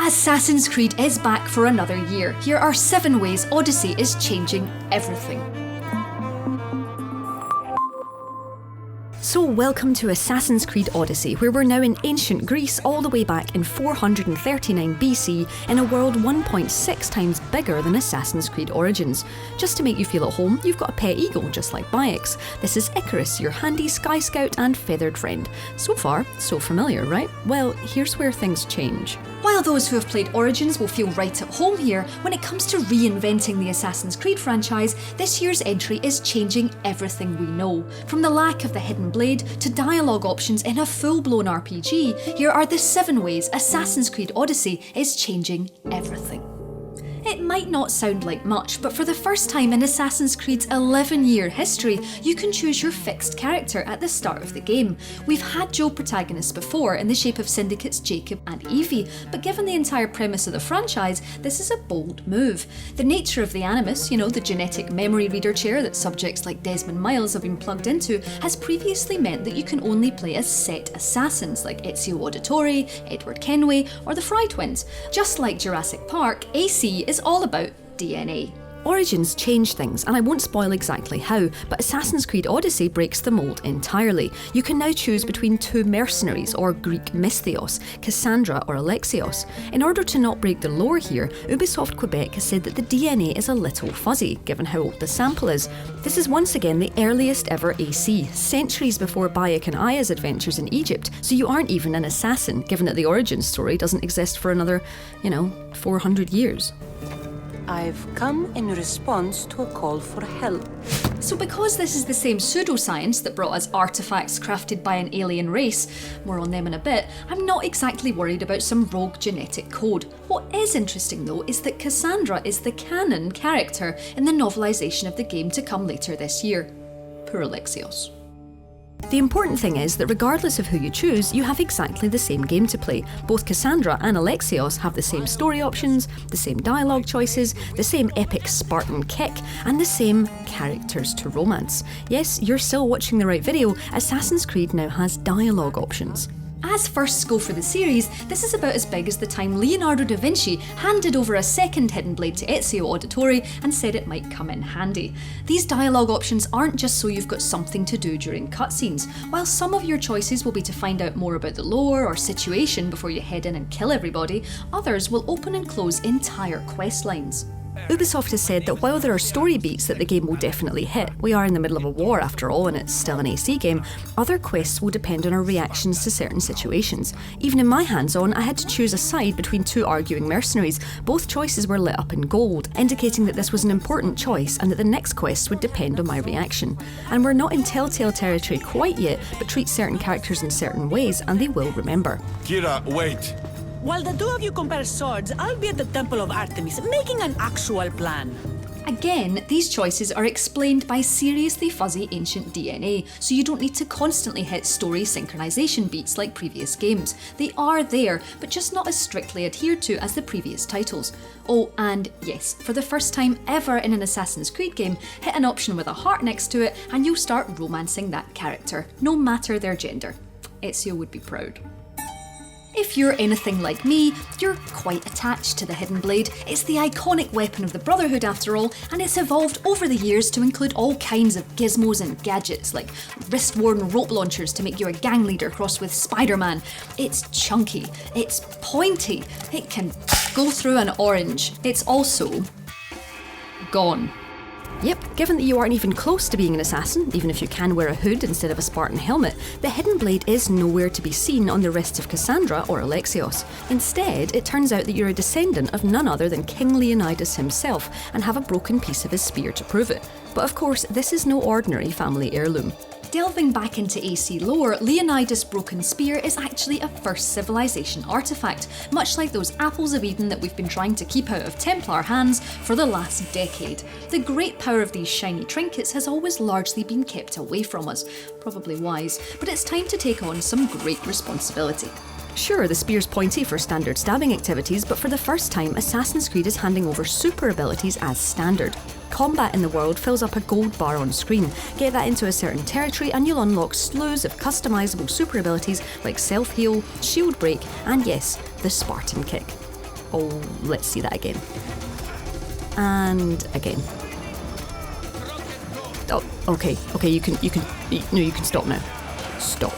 Assassin's Creed is back for another year. Here are 7 ways Odyssey is changing everything. So welcome to Assassin's Creed Odyssey, where we're now in ancient Greece all the way back in 439 BC in a world 1.6 times bigger than Assassin's Creed Origins. Just to make you feel at home, you've got a pet eagle just like Bayek's. This is Icarus, your handy Sky Scout and feathered friend. So far, so familiar, right? Well, here's where things change. While those who have played Origins will feel right at home here, when it comes to reinventing the Assassin's Creed franchise, this year's entry is changing everything we know. From the lack of the hidden blade to dialogue options in a full-blown RPG, here are the 7 ways Assassin's Creed Odyssey is changing everything. It might not sound like much, but for the first time in Assassin's Creed's 11-year history, you can choose your fixed character at the start of the game. We've had dual protagonists before in the shape of Syndicate's Jacob and Evie, but given the entire premise of the franchise, this is a bold move. The nature of the Animus, the genetic memory reader chair that subjects like Desmond Miles have been plugged into, has previously meant that you can only play as set assassins like Ezio Auditore, Edward Kenway, or the Fry Twins. Just like Jurassic Park, AC is all about DNA. Origins changed things, and I won't spoil exactly how, but Assassin's Creed Odyssey breaks the mould entirely. You can now choose between 2 mercenaries, or Greek Misthios, Cassandra or Alexios. In order to not break the lore here, Ubisoft Quebec has said that the DNA is a little fuzzy, given how old the sample is. This is once again the earliest ever AC, centuries before Bayek and Aya's adventures in Egypt, so you aren't even an assassin, given that the origin story doesn't exist for another, 400 years. I've come in response to a call for help. So because this is the same pseudoscience that brought us artefacts crafted by an alien race, more on them in a bit, I'm not exactly worried about some rogue genetic code. What is interesting though is that Cassandra is the canon character in the novelisation of the game to come later this year. Poor Alexios. The important thing is that regardless of who you choose, you have exactly the same game to play. Both Cassandra and Alexios have the same story options, the same dialogue choices, the same epic Spartan kick, and the same characters to romance. Yes, you're still watching the right video, Assassin's Creed now has dialogue options. As firsts go for the series, this is about as big as the time Leonardo da Vinci handed over a second hidden blade to Ezio Auditore and said it might come in handy. These dialogue options aren't just so you've got something to do during cutscenes. While some of your choices will be to find out more about the lore or situation before you head in and kill everybody, others will open and close entire quest lines. Ubisoft has said that while there are story beats that the game will definitely hit, we are in the middle of a war after all and it's still an AC game, other quests will depend on our reactions to certain situations. Even in my hands-on, I had to choose a side between 2 arguing mercenaries. Both choices were lit up in gold, indicating that this was an important choice and that the next quest would depend on my reaction. And we're not in Telltale territory quite yet, but treat certain characters in certain ways and they will remember. Kira, wait! While the 2 of you compare swords, I'll be at the Temple of Artemis, making an actual plan. Again, these choices are explained by seriously fuzzy ancient DNA, so you don't need to constantly hit story synchronization beats like previous games. They are there, but just not as strictly adhered to as the previous titles. Oh, and yes, for the first time ever in an Assassin's Creed game, hit an option with a heart next to it and you'll start romancing that character, no matter their gender. Ezio would be proud. If you're anything like me, you're quite attached to the Hidden Blade. It's the iconic weapon of the Brotherhood after all, and it's evolved over the years to include all kinds of gizmos and gadgets, like wrist-worn rope launchers to make you a gang leader crossed with Spider-Man. It's chunky, it's pointy, it can go through an orange. It's also gone. Yep, given that you aren't even close to being an assassin, even if you can wear a hood instead of a Spartan helmet, the hidden blade is nowhere to be seen on the wrists of Cassandra or Alexios. Instead, it turns out that you're a descendant of none other than King Leonidas himself and have a broken piece of his spear to prove it. But of course, this is no ordinary family heirloom. Delving back into AC lore, Leonidas' broken spear is actually a first civilization artifact, much like those apples of Eden that we've been trying to keep out of Templar hands for the last decade. The great power of these shiny trinkets has always largely been kept away from us, probably wise, but it's time to take on some great responsibility. Sure, the spear's pointy for standard stabbing activities, but for the first time, Assassin's Creed is handing over super abilities as standard. Combat in the world fills up a gold bar on screen. Get that into a certain territory and you'll unlock slews of customisable super abilities like self-heal, shield break, and yes, the Spartan kick. Oh, let's see that again. And again. Oh, okay, you can stop now. Stop.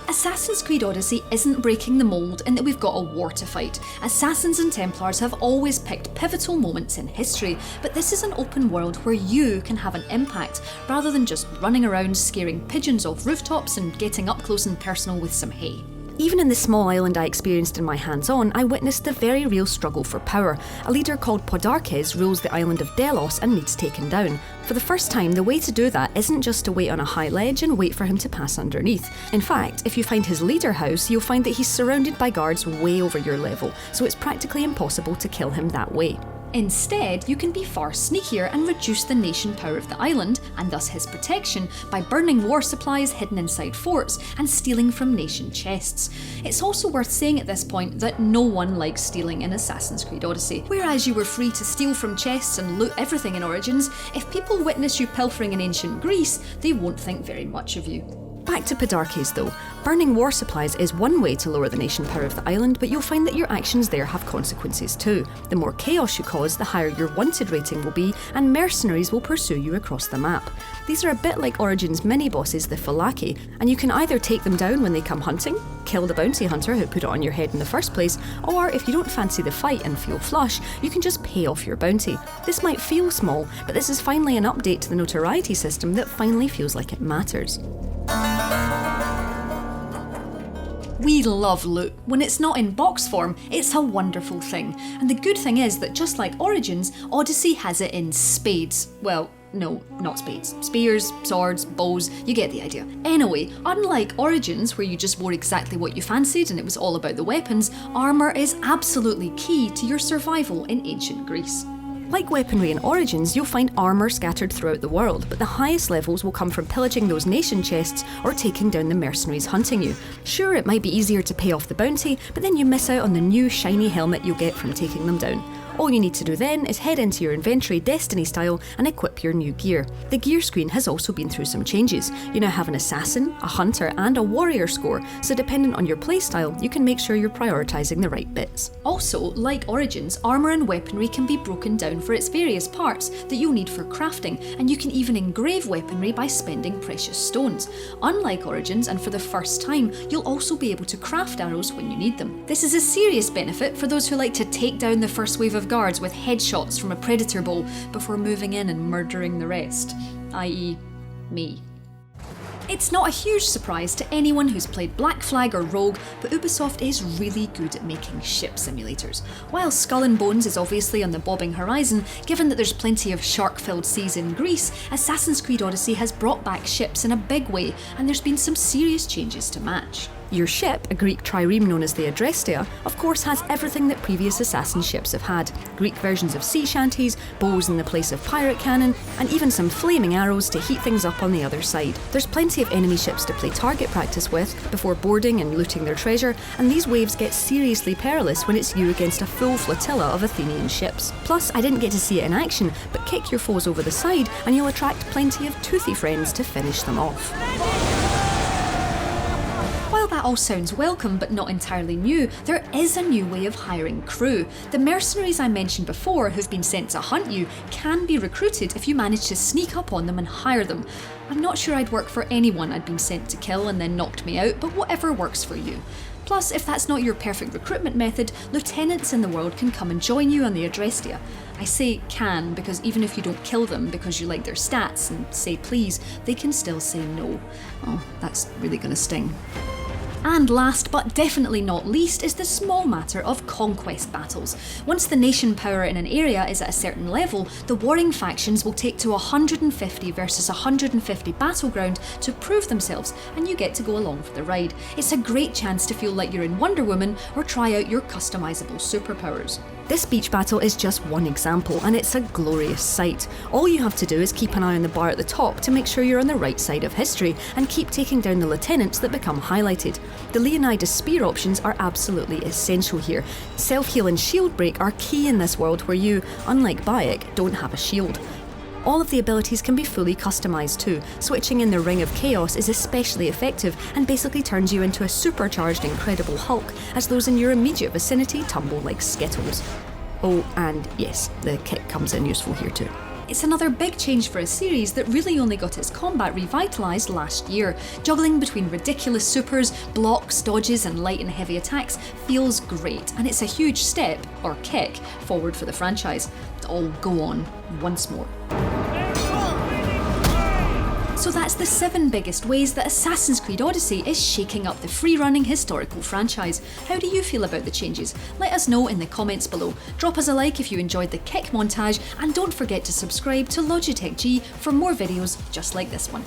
Assassin's Creed Odyssey isn't breaking the mould in that we've got a war to fight. Assassins and Templars have always picked pivotal moments in history, but this is an open world where you can have an impact, rather than just running around scaring pigeons off rooftops and getting up close and personal with some hay. Even in the small island I experienced in my hands-on, I witnessed the very real struggle for power. A leader called Podarkes rules the island of Delos and needs taken down. For the first time, the way to do that isn't just to wait on a high ledge and wait for him to pass underneath. In fact, if you find his leader house, you'll find that he's surrounded by guards way over your level, so it's practically impossible to kill him that way. Instead, you can be far sneakier and reduce the nation power of the island, and thus his protection, by burning war supplies hidden inside forts and stealing from nation chests. It's also worth saying at this point that no one likes stealing in Assassin's Creed Odyssey. Whereas you were free to steal from chests and loot everything in Origins, if people witness you pilfering in ancient Greece, they won't think very much of you. Back to Podarkes though. Burning war supplies is one way to lower the nation power of the island, but you'll find that your actions there have consequences too. The more chaos you cause, the higher your wanted rating will be, and mercenaries will pursue you across the map. These are a bit like Origins mini-bosses, the Phalaki, and you can either take them down when they come hunting, kill the bounty hunter who put it on your head in the first place, or if you don't fancy the fight and feel flush, you can just pay off your bounty. This might feel small, but this is finally an update to the notoriety system that finally feels like it matters. We love loot. When it's not in box form, it's a wonderful thing. And the good thing is that just like Origins, Odyssey has it in spades. Well, no, not spades. Spears, swords, bows, you get the idea. Anyway, unlike Origins, where you just wore exactly what you fancied and it was all about the weapons, armour is absolutely key to your survival in ancient Greece. Like weaponry in Origins, you'll find armour scattered throughout the world, but the highest levels will come from pillaging those nation chests or taking down the mercenaries hunting you. Sure, it might be easier to pay off the bounty, but then you miss out on the new shiny helmet you'll get from taking them down. All you need to do then is head into your inventory Destiny style and equip your new gear. The gear screen has also been through some changes. You now have an assassin, a hunter and a warrior score, so dependent on your playstyle, you can make sure you're prioritising the right bits. Also, like Origins, armour and weaponry can be broken down for its various parts that you'll need for crafting, and you can even engrave weaponry by spending precious stones. Unlike Origins, and for the first time, you'll also be able to craft arrows when you need them. This is a serious benefit for those who like to take down the first wave of guards with headshots from a predator bow before moving in and murdering the rest, i.e. me. It's not a huge surprise to anyone who's played Black Flag or Rogue, but Ubisoft is really good at making ship simulators. While Skull and Bones is obviously on the bobbing horizon, given that there's plenty of shark-filled seas in Greece, Assassin's Creed Odyssey has brought back ships in a big way, and there's been some serious changes to match. Your ship, a Greek trireme known as the Adrestia, of course has everything that previous assassin ships have had. Greek versions of sea shanties, bows in the place of pirate cannon, and even some flaming arrows to heat things up on the other side. There's plenty of enemy ships to play target practice with before boarding and looting their treasure, and these waves get seriously perilous when it's you against a full flotilla of Athenian ships. Plus, I didn't get to see it in action, but kick your foes over the side and you'll attract plenty of toothy friends to finish them off. While that all sounds welcome but not entirely new, there is a new way of hiring crew. The mercenaries I mentioned before who've been sent to hunt you can be recruited if you manage to sneak up on them and hire them. I'm not sure I'd work for anyone I'd been sent to kill and then knocked me out, but whatever works for you. Plus, if that's not your perfect recruitment method, lieutenants in the world can come and join you on the Adrestia. I say can because even if you don't kill them because you like their stats and say please, they can still say no. Oh, that's really gonna sting. And last, but definitely not least, is the small matter of conquest battles. Once the nation power in an area is at a certain level, the warring factions will take to 150 versus 150 battleground to prove themselves, and you get to go along for the ride. It's a great chance to feel like you're in Wonder Woman or try out your customizable superpowers. This beach battle is just one example, and it's a glorious sight. All you have to do is keep an eye on the bar at the top to make sure you're on the right side of history, and keep taking down the lieutenants that become highlighted. The Leonidas spear options are absolutely essential here. Self-heal and shield break are key in this world where you, unlike Bayek, don't have a shield. All of the abilities can be fully customised too. Switching in the Ring of Chaos is especially effective and basically turns you into a supercharged Incredible Hulk as those in your immediate vicinity tumble like Skittles. Oh, and yes, the kick comes in useful here too. It's another big change for a series that really only got its combat revitalised last year. Juggling between ridiculous supers, blocks, dodges and light and heavy attacks feels great, and it's a huge step, or kick, forward for the franchise. I'll go on once more. So that's the 7 biggest ways that Assassin's Creed Odyssey is shaking up the free-running historical franchise. How do you feel about the changes? Let us know in the comments below. Drop us a like if you enjoyed the kick montage, and don't forget to subscribe to Logitech G for more videos just like this one.